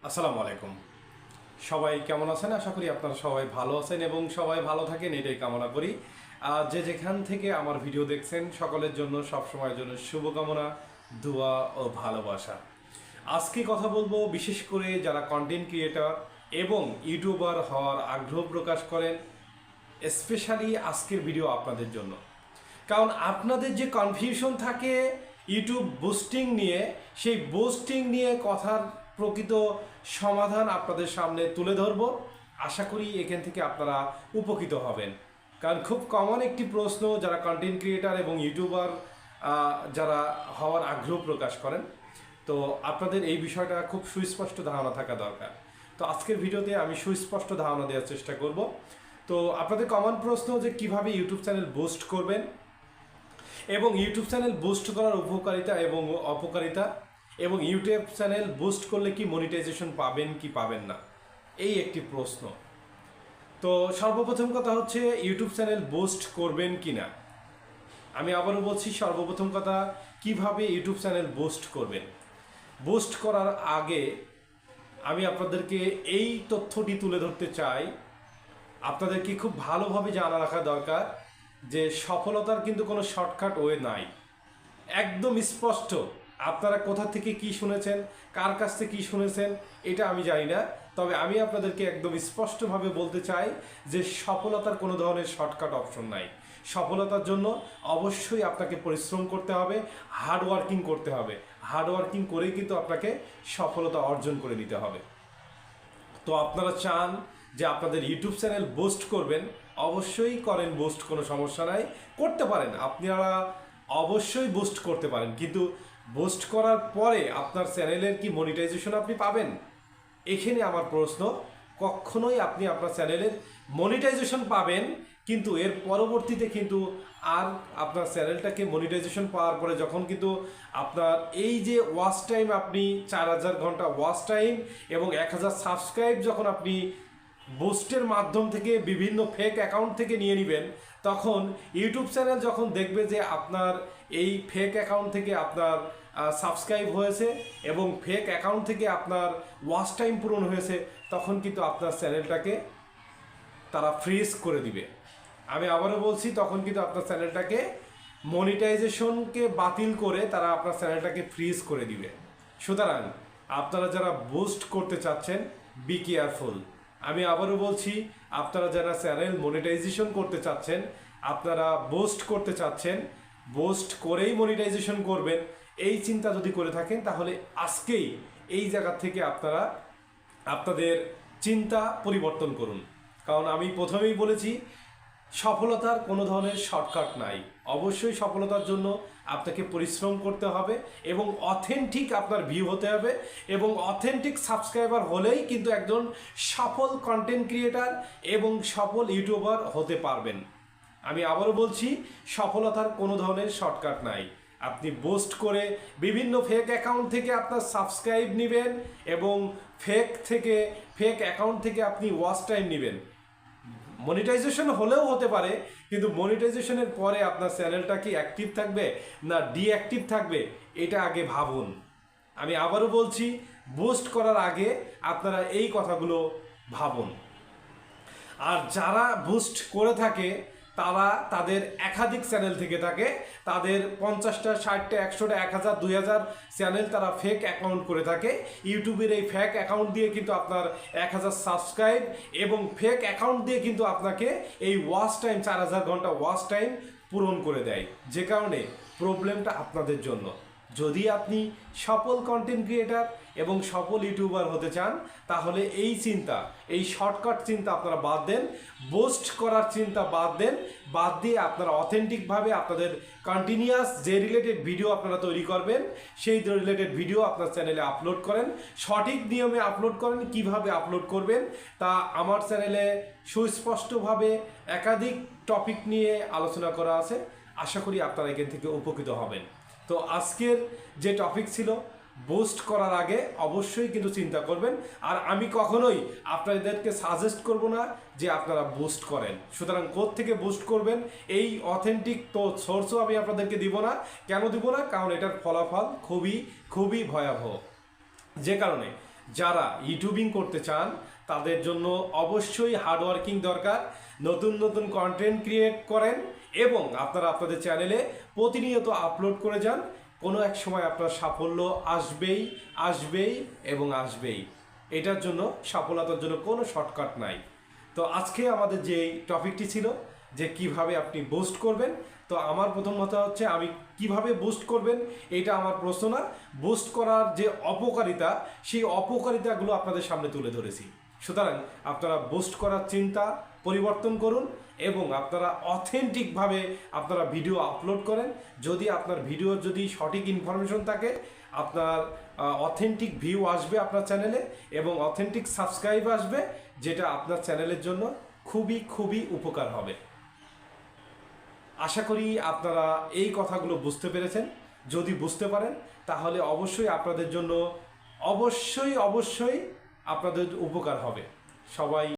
আসসালামু আলাইকুম। সবাই কেমন আছেন? আশা করি আপনারা সবাই ভালো আছেন এবং সবাই ভালো থাকেন এটাই কামনা করি। যে যেখান থেকে আমার ভিডিও দেখছেন সকলের জন্য সবসময়ের জন্য শুভকামনা, দোয়া ও ভালোবাসা। আজকে কথা বলবো বিশেষ করে যারা কন্টেন্ট ক্রিয়েটর এবং ইউটিউবার হওয়ার আগ্রহ প্রকাশ করেন, স্পেশালি আজকের ভিডিও আপনাদের জন্য। কারণ আপনাদের যে কনফিউশন থাকে ইউটিউব বুস্টিং নিয়ে, সেই বুস্টিং নিয়ে কথার প্রকৃত সমাধান আপনাদের সামনে তুলে ধরব। আশা করি এখান থেকে আপনারা উপকৃত হবেন। কারণ খুব কমন একটি প্রশ্ন যারা কন্টেন্ট ক্রিয়েটার এবং ইউটিউবার যারা হওয়ার আগ্রহ প্রকাশ করেন, তো আপনাদের এই বিষয়টা খুব সুস্পষ্ট ধারণা থাকা দরকার। তো আজকের ভিডিওতে আমি সুস্পষ্ট ধারণা দেওয়ার চেষ্টা করব। তো আপনাদের কমন প্রশ্ন যে কিভাবে ইউটিউব চ্যানেল বুস্ট করবেন এবং ইউটিউব চ্যানেল বুস্ট করার উপকারিতা এবং অপকারিতা, এবং ইউটিউব চ্যানেল বুস্ট করলে কি মনিটাইজেশন পাবেন কি পাবেন না, এই একটি প্রশ্ন। তো সর্বপ্রথম কথা হচ্ছে ইউটিউব চ্যানেল বুস্ট করবেন কি না। আমি আবারও বলছি, সর্বপ্রথম কথা কিভাবে ইউটিউব চ্যানেল বুস্ট করবেন। বুস্ট করার আগে আমি আপনাদেরকে এই তথ্যটি তুলে ধরতে চাই। আপনাদেরকে খুব ভালোভাবে জানা রাখা দরকার যে সফলতার কিন্তু কোনো শর্টকাট ওয়ে নাই। একদম স্পষ্ট আপনারা কোথা থেকে কি শুনেছেন, কার কাছ থেকে কী শুনেছেন এটা আমি জানি না, তবে আমি আপনাদেরকে একদম স্পষ্টভাবে বলতে চাই যে সফলতার কোনো ধরনের শর্টকাট অপশন নাই। সফলতার জন্য অবশ্যই আপনাকে পরিশ্রম করতে হবে, হার্ড ওয়ার্কিং করতে হবে। হার্ড ওয়ার্কিং করেই কিন্তু আপনাকে সফলতা অর্জন করে নিতে হবে। তো আপনারা চান যে আপনাদের ইউটিউব চ্যানেল বুস্ট করবেন, অবশ্যই করেন বুস্ট, কোনো সমস্যা নাই, করতে পারেন। আপনারা অবশ্যই বুস্ট করতে পারেন, কিন্তু বুস্ট করার পরে আপনার চ্যানেলের কি মনিটাইজেশন আপনি পাবেন? এখানে আমার প্রশ্ন। কখনোই আপনি আপনার চ্যানেলের মনিটাইজেশন পাবেন, কিন্তু এর পরবর্তীতে কিন্তু আর আপনার চ্যানেলটাকে মনিটাইজেশন পাওয়ার পরে যখন কিন্তু আপনার এই যে ওয়াচ টাইম, আপনি 4000 ঘন্টা ওয়াচ টাইম এবং 1000 সাবস্ক্রাইব যখন আপনি বুস্টের মাধ্যম থেকে বিভিন্ন ফেক অ্যাকাউন্ট থেকে নিয়ে নেবেন, তখন ইউটিউব চ্যানেল যখন দেখবে যে আপনার এই ফেক অ্যাকাউন্ট থেকে আপনার সাবস্ক্রাইব হয়েছে এবং ফেক অ্যাকাউন্ট থেকে আপনার ওয়াচ টাইম পূরণ হয়েছে, তখন কিন্তু আপনার চ্যানেলটাকে তারা ফ্রিজ করে দিবে। আমি আবারও বলছি, তখন কিন্তু আপনার চ্যানেলটাকে মনিটাইজেশনকে বাতিল করে তারা আপনার চ্যানেলটাকে ফ্রিজ করে দিবে। সুতরাং আপনারা যারা বুস্ট করতে চাচ্ছেন, বি কেয়ারফুল। আমি আবারও বলছি, আপনারা যারা চ্যানেল মনিটাইজেশন করতে চাচ্ছেন, আপনারা বুস্ট করতে চাচ্ছেন, বুস্ট করেই মনিটাইজেশন করবেন, এই চিন্তা যদি করে থাকেন, তাহলে আজকেই এই জায়গা থেকে আপনারা আপনাদের চিন্তা পরিবর্তন করুন। কারণ আমি প্রথমেই বলেছি, সফলতার কোনো ধরনের শর্টকাট নাই। অবশ্যই সফলতার জন্য আপনাকে পরিশ্রম করতে হবে এবং অথেন্টিক আপনার ভিউ হতে হবে, এবং অথেন্টিক সাবস্ক্রাইবার হলেই কিন্তু একজন সফল কন্টেন্ট ক্রিয়েটার এবং সফল ইউটিউবার হতে পারবেন। আমি আবারও বলছি, সফলতার কোনো ধরনের শর্টকাট নাই। আপনি বুস্ট করে বিভিন্ন ফেক অ্যাকাউন্ট থেকে আপনার সাবস্ক্রাইব নেবেন এবং ফেক অ্যাকাউন্ট থেকে আপনি ওয়াচ টাইম নেবেন। মনিটাইজেশন হলেও হতে পারে, কিন্তু মনিটাইজেশনের পরে আপনার চ্যানেলটা কি অ্যাক্টিভ থাকবে না ডিঅ্যাক্টিভ থাকবে, এটা আগে ভাবুন। আমি আবারও বলছি, বুস্ট করার আগে আপনারা এই কথাগুলো ভাবুন। আর যারা বুস্ট করে থাকে তারা তাদের একাধিক চ্যানেল থেকে থাকে, তাদের 50টা 60টা 100টা 1000 2000 চ্যানেল তারা ফেক অ্যাকাউন্ট করে থাকে। ইউটিউবের এই ফেক অ্যাকাউন্ট দিয়ে কিন্তু আপনার 1000 সাবস্ক্রাইব এবং ফেক অ্যাকাউন্ট দিয়ে কিন্তু আপনাকে এই ওয়াচ টাইম 4000 ঘন্টা ওয়াচ টাইম পূরণ করে দেয়, যে কারণে প্রবলেমটা আপনাদের জন্য। যদি আপনি সফল কন্টেন্ট ক্রিয়েটার এবং সফল ইউটিউবার হতে চান, তাহলে এই শর্টকাট চিন্তা আপনারা বাদ দেন, বুস্ট করার চিন্তা বাদ দেন, বাদ দিয়ে আপনারা অথেন্টিকভাবে আপনাদের কন্টিনিউয়াস যে রিলেটেড ভিডিও আপনারা তৈরি করবেন, সেই রিলেটেড ভিডিও আপনার চ্যানেলে আপলোড করেন, সঠিক নিয়মে আপলোড করেন। কিভাবে আপলোড করবেন তা আমার চ্যানেলে সুস্পষ্টভাবে একাধিক টপিক নিয়ে আলোচনা করা আছে। আশা করি আপনারা এখান থেকে উপকৃত হবেন। তো আজকের যে টপিক ছিল, বুস্ট করার আগে অবশ্যই কিন্তু চিন্তা করবেন। আর আমি কখনোই আপনাদেরকে সাজেস্ট করব না যে আপনারা বুস্ট করেন। সুতরাং কোত্থেকে বুস্ট করবেন এই অথেন্টিক তো সোর্সও আমি আপনাদেরকে দিব না। কেন দিব না? কারণ এটার ফলাফল খুবই খুবই ভয়াবহ। যে কারণে যারা ইউটিউবিং করতে চান তাদের জন্য অবশ্যই হার্ডওয়ার্কিং দরকার। নতুন নতুন কন্টেন্ট ক্রিয়েট করেন এবং আপনারা আপনাদের চ্যানেলে প্রতিনিয়ত আপলোড করে যান। কোনো এক সময় আপনার সাফল্য আসবেই আসবেই এবং আসবেই। এটার জন্য সফলতার জন্য কোনো শর্টকাট নাই। তো আজকে আমাদের যে টপিকটি ছিল যে কিভাবে আপনি বুস্ট করবেন, তো আমার প্রথম কথা হচ্ছে আমি কিভাবে বুস্ট করবেন এটা আমার প্রশ্ন না, বুস্ট করার যে অপকারিতা সেই অপকারিতাগুলো আপনাদের সামনে তুলে ধরেছি। সুতরাং আপনারা বুস্ট করার চিন্তা পরিবর্তন করুন এবং আপনারা অথেন্টিকভাবে আপনারা ভিডিও আপলোড করেন। যদি আপনার ভিডিওর যদি সঠিক ইনফরমেশন থাকে, আপনার অথেন্টিক ভিউ আসবে আপনার চ্যানেলে এবং অথেন্টিক সাবস্ক্রাইব আসবে, যেটা আপনার চ্যানেলের জন্য খুবই খুবই উপকার হবে। আশা করি আপনারা এই কথাগুলো বুঝতে পেরেছেন। যদি বুঝতে পারেন তাহলে অবশ্যই আপনাদের জন্য অবশ্যই আপনাদের উপকার হবে। সবাই